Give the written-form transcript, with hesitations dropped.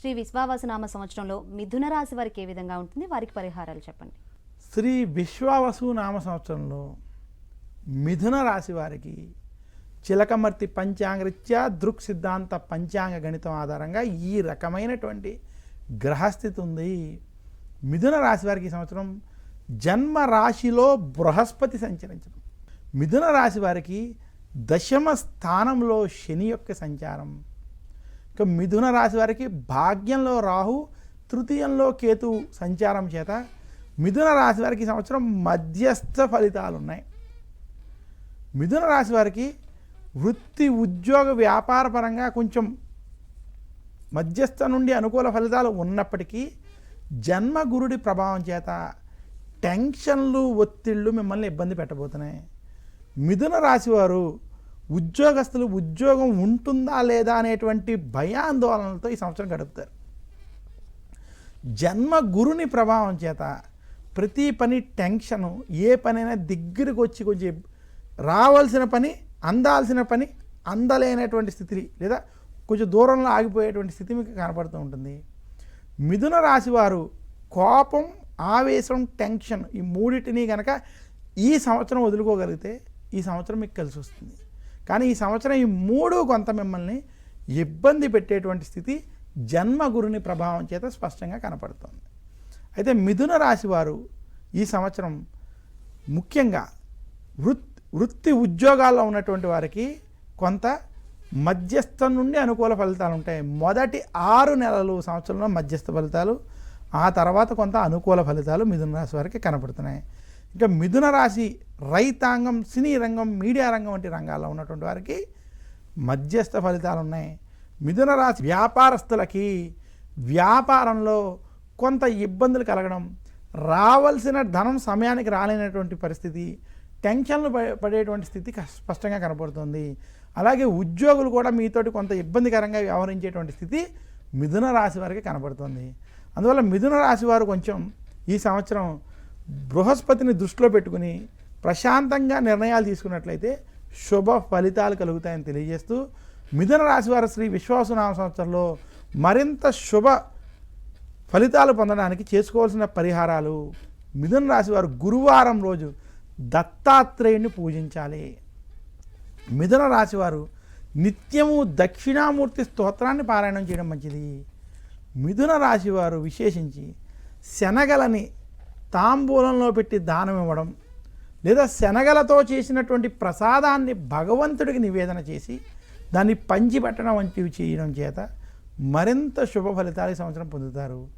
శ్రీ విశ్వావసునామ సంవత్సరంలో మిథున రాశి వారికి ఏ విధంగా ఉంటుంది, వారికి పరిహారాలు చెప్పండి. శ్రీ విశ్వావసు నామ సంవత్సరంలో మిథున రాశి వారికి చిలకమర్తి పంచాంగరీత్యా దృక్ సిద్ధాంత పంచాంగ గణితం ఆధారంగా ఈ రకమైనటువంటి గ్రహస్థితి ఉంది. మిథున రాశి వారికి ఈ సంవత్సరం జన్మ రాశిలో బృహస్పతి సంచరించడం, మిథున రాశి వారికి దశమ స్థానంలో శని యొక్క సంచారం, ఇక మిథున రాశి వారికి భాగ్యంలో రాహు, తృతీయంలో కేతు సంచారం చేత మిథున రాశి వారికి సంవత్సరం మధ్యస్థ ఫలితాలు ఉన్నాయి. మిథున రాశి వారికి వృత్తి ఉద్యోగ వ్యాపార పరంగా కొంచెం మధ్యస్థ నుండి అనుకూల ఫలితాలు ఉన్నప్పటికీ జన్మ గురుడి ప్రభావం చేత టెన్షన్లు ఒత్తిళ్ళు మిమ్మల్ని ఇబ్బంది పెట్టబోతున్నాయి. మిథున రాశి వారు ఉద్యోగస్తులు ఉద్యోగం ఉంటుందా లేదా అనేటువంటి భయాందోళనలతో ఈ సంవత్సరం గడుపుతారు. జన్మ గురుని ప్రభావం చేత ప్రతి పని టెన్షను, ఏ పనైనా దగ్గరికి వచ్చి కొంచెం రావాల్సిన పని అందాల్సిన పని అందలేనటువంటి స్థితి లేదా కొంచెం దూరంలో ఆగిపోయేటువంటి స్థితి మీకు కనపడుతూ ఉంటుంది. మిథున రాశి వారు కోపం, ఆవేశం, టెన్షన్ ఈ మూడింటిని కనుక ఈ సంవత్సరం వదులుకోగలిగితే ఈ సంవత్సరం మీకు కలిసి వస్తుంది. కానీ ఈ సంవత్సరం ఈ మూడు కొంత మిమ్మల్ని ఇబ్బంది పెట్టేటువంటి స్థితి జన్మ గురుని ప్రభావం చేత స్పష్టంగా కనపడుతుంది. అయితే మిథున రాశి వారు ఈ సంవత్సరం ముఖ్యంగా వృత్తి ఉద్యోగాల్లో ఉన్నటువంటి వారికి కొంత మధ్యస్థం నుండి అనుకూల ఫలితాలు ఉంటాయి. మొదటి 6 నెలలు సంవత్సరంలో మధ్యస్థ ఫలితాలు, ఆ తర్వాత కొంత అనుకూల ఫలితాలు మిథున రాశి వారికి కనపడుతున్నాయి. ఇంకా మిథున రాశి రైతాంగం, సినీ రంగం, మీడియా రంగం వంటి రంగాల్లో ఉన్నటువంటి వారికి మధ్యస్థ ఫలితాలు ఉన్నాయి. మిథున రాశి వ్యాపారస్తులకి వ్యాపారంలో కొంత ఇబ్బందులు కలగడం, రావాల్సిన ధనం సమయానికి రాలేనటువంటి పరిస్థితి, టెన్షన్లు పడేటువంటి స్థితి స్పష్టంగా కనపడుతుంది. అలాగే ఉద్యోగులు కూడా మీతోటి కొంత ఇబ్బందికరంగా వ్యవహరించేటువంటి స్థితి మిథున రాశి వారికి కనపడుతుంది. అందువల్ల మిథున రాశి వారు కొంచెం ఈ సంవత్సరం బృహస్పతిని దృష్టిలో పెట్టుకుని ప్రశాంతంగా నిర్ణయాలు తీసుకున్నట్లయితే శుభ ఫలితాలు కలుగుతాయని తెలియజేస్తూ, మిథున రాశి వారు శ్రీ విశ్వావసునామ సంవత్సరంలో మరింత శుభ ఫలితాలు పొందడానికి చేసుకోవాల్సిన పరిహారాలు, మిథున రాశి వారు గురువారం రోజు దత్తాత్రేయుని పూజించాలి. మిథున రాశి వారు నిత్యము దక్షిణామూర్తి స్తోత్రాన్ని పారాయణం చేయడం మంచిది. మిథున రాశి వారు విశేషించి శనగలని తాంబూలంలో పెట్టి దానం ఇవ్వడం, లేదా శనగలతో చేసినటువంటి ప్రసాదాన్ని భగవంతుడికి నివేదన చేసి దాన్ని పంచిపెట్టడం వంటివి చేయడం చేత మరింత శుభ ఫలితాలు ఈ సంవత్సరం పొందుతారు.